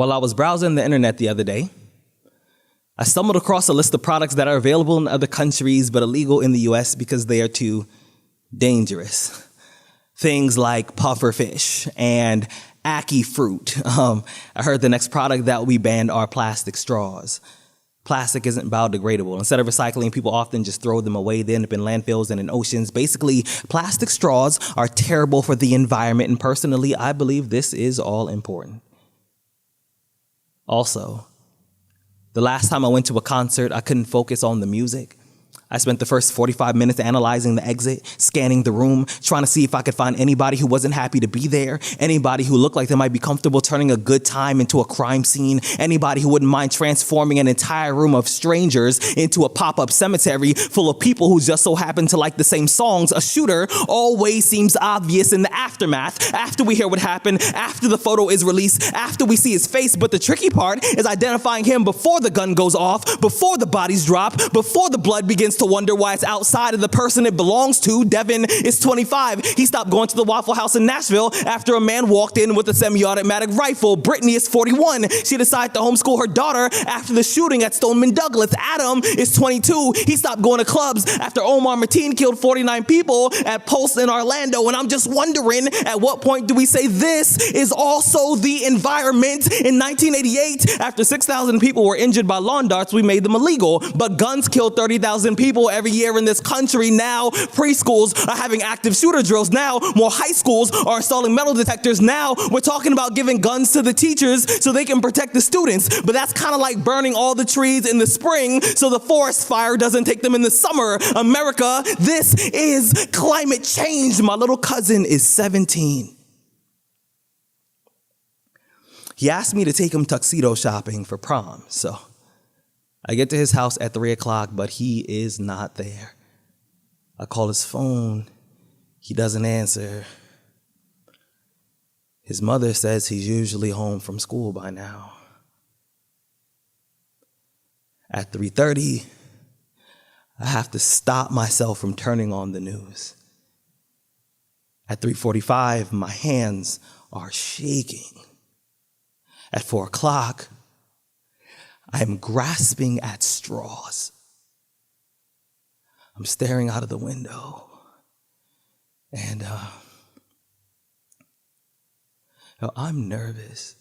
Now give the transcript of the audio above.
While I was browsing the internet the other day, I stumbled across a list of products that are available in other countries but illegal in the US because they are too dangerous. Things like puffer fish and ackee fruit. I heard the next product that will be banned are plastic straws. Plastic isn't biodegradable. Instead of recycling, people often just throw them away. They end up in landfills and in oceans. Basically, plastic straws are terrible for the environment, and personally, I believe this is all important. Also, the last time I went to a concert, I couldn't focus on the music. I spent the first 45 minutes analyzing the exit, scanning the room, trying to see if I could find anybody who wasn't happy to be there, anybody who looked like they might be comfortable turning a good time into a crime scene, anybody who wouldn't mind transforming an entire room of strangers into a pop-up cemetery full of people who just so happen to like the same songs. A shooter always seems obvious in the aftermath, after we hear what happened, after the photo is released, after we see his face. But the tricky part is identifying him before the gun goes off, before the bodies drop, before the blood begins to wonder why it's outside of the person it belongs to. Devin is 25. He stopped going to the Waffle House in Nashville after a man walked in with a semi-automatic rifle. Brittany is 41. She decided to homeschool her daughter after the shooting at Stoneman Douglas. Adam is 22. He stopped going to clubs after Omar Mateen killed 49 people at Pulse in Orlando. And I'm just wondering, at what point do we say this is also the environment? In 1988, after 6,000 people were injured by lawn darts, we made them illegal. But guns killed 30,000 people every year in this country. Now preschools are having active shooter drills. Now more high schools are installing metal detectors. Now we're talking about giving guns to the teachers so they can protect the students. But that's kind of like burning all the trees in the spring so the forest fire doesn't take them in the summer. America, this is climate change. My little cousin is 17. He asked me to take him tuxedo shopping for prom, so I get to his house at 3 o'clock, but he is not there. I call his phone. He doesn't answer. His mother says he's usually home from school by now. At 3:30, I have to stop myself from turning on the news. At 3:45, my hands are shaking. At 4 o'clock, I'm grasping at straws. I'm staring out of the window, and I'm nervous.